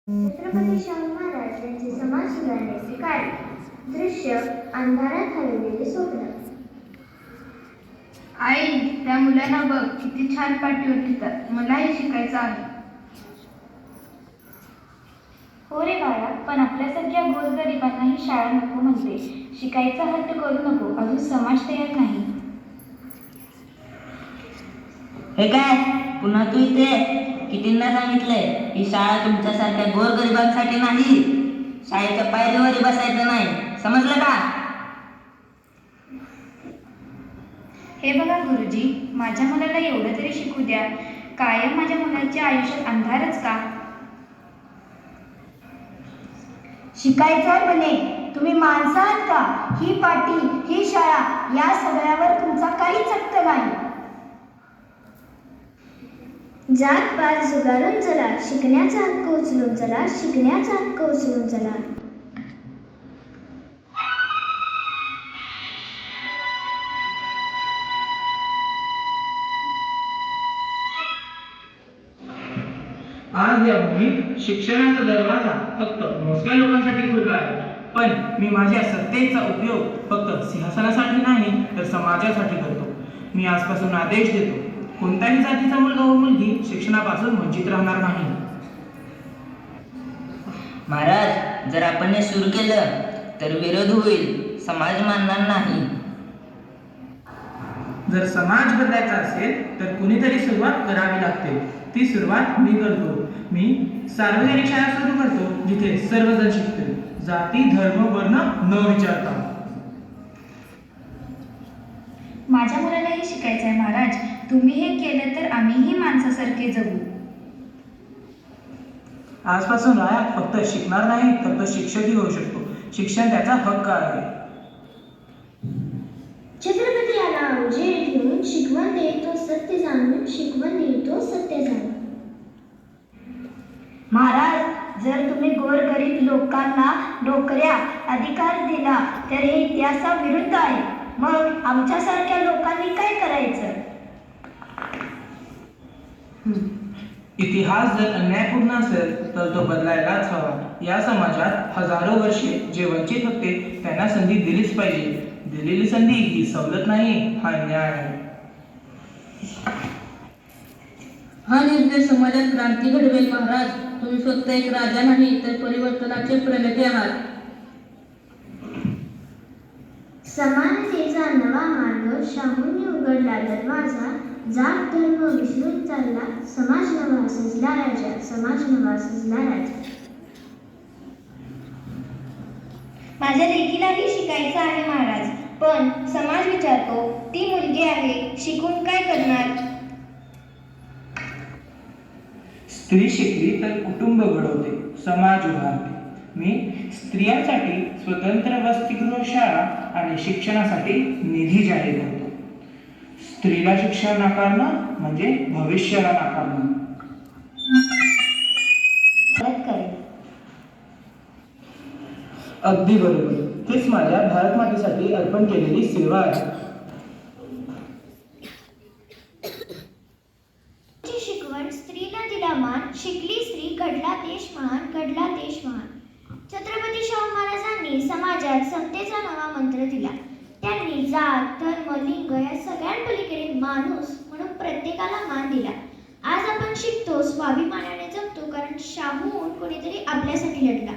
छत्रपती शाहू महाराज यांचे समाज सुधारण्याचे कार्य दृश्य अंधारात हरवलेले स्वप्न. आई, त्या मुलांना बघ किती छान पाटीवर लिहितात. मलाही शिकायचं आहे. हो रे बाळा, पण आपल्यासारख्या गोरगरिबांना ही शाळा नको म्हणते. शिकायचा हट्ट करू नको, अजून समाज तयार नाही. हे काय, पुन्हा तू इथे? कितींना सांगितलंय ही शाळा तुमच्यासारख्या गोरगरिबांसाठी नाही. शाळेच्या पायरीवरही बसायचं नाही, समजलं का? हे बघा गुरुजी, माझ्या मुलाला एवढं तरी शिकू द्या. कायम माझ्या मुलाच्या आयुष्यात अंधारच का? शिकायचं म्हणे, तुम्ही माणसं आहात का? ही पाटी, ही शाळा, या सगळ्यावर तुमचा काहीच हक्क नाही. जात पात जुगारून चला, शिकण्याचा हक्क उचलून चला, शिकण्याचा हक्क उचलून चला. आज या भूमीत शिक्षणाचा दरवाजा फक्त मोजक्या लोकांसाठी खुला आहे. पण मी माझ्या सत्तेचा उपयोग फक्त सिंहासनासाठी नाही तर समाजासाठी करतो. मी आजपासून आदेश देतो, कोणत्याही जातीचा मुलगा व मुलगी शिक्षणापासून वंचित राहणार नाही. महाराज, जर आपण हे सुरू केलं तर विरोध होईल, समाज मानणार नाही. जर समाज बदलायचा असेल तर कुणीतरी सुरुवात करावी लागते. ती सुरुवात मी करतो. मी सार्वजनिक शाळा सुरू करतो जिथे सर्वजण शिकतील, जाती धर्म वर्ण न विचारता. माझ्या मुलालाही शिकायचं आहे महाराज. तुम्ही हे केलं तर आम्हीही माणसासारखे जगू. आजपासून राया फक्त शिकणार नाही तर तो शिक्षकही होऊ शकतो. शिक्षण त्याचा हक्क आहे. छत्रपती आला उजेड घेऊन, शिकवण देतो सत्य जाणून, शिकवण देतो सत्य जाणून. महाराज, जर तुम्ही गोरगरीब लोकांना नोकऱ्या अधिकार दिला तर हे इतिहासाविरुद्ध आहे. मग आमच्यासारख्या लोकांनी काय करायचं? इतिहास जर अन्यायपूर्ण असेल तर तो बदलायलाच हवा. या समाजात हजारो वर्षे जे वंचित होते त्यांना संधी दिलीच पाहिजे. दिलेली संधी ही सवलत नाही, हा न्याय आहे. हा निर्णय समाजात क्रांती घडवेल महाराज. तुम्ही फक्त एक राजा नाही तर परिवर्तनाचे प्रणेते आहात. समानतेचा नवा मार्ग शाहूंनी उघडला दरवाजा. जात धर्म विसरून चालला, समाज नवा सजला राजा, समाज नवा सजला राजा. माझ्या लेकीलाही शिकायचं आहे महाराज, पण समाज विचारतो ती मुलगी आहे, शिकून काय करणार? स्त्री शिकली तर कुटुंब घडवते, समाज उभारते. मी स्त्रियांसाठी स्वतंत्र वसतिगृह शाळा आणि शिक्षणासाठी निधी जाहीर करतो. स्त्रीला शिक्षण नाकारणं म्हणजे भविष्याला नाकारणं. अगदी बरोबर. हेच माझ्या भारत मातेसाठी अर्पण केलेली सेवा आहे. शिकवण स्त्रीला दिला मान, शिकली स्त्री घडला देश महान, घडला देश महान. छत्रपती शाहू महाराजांनी समाजात समतेचा नवा मंत्र दिला. त्यांनी जात धर्म लिंग या सगळ्यांपलीकडे माणूस म्हणून प्रत्येकाला मान दिला. आज आपण शिकतो, स्वाभिमानाने जगतो, कारण शाहू कोणीतरी आपल्यासाठी लढला.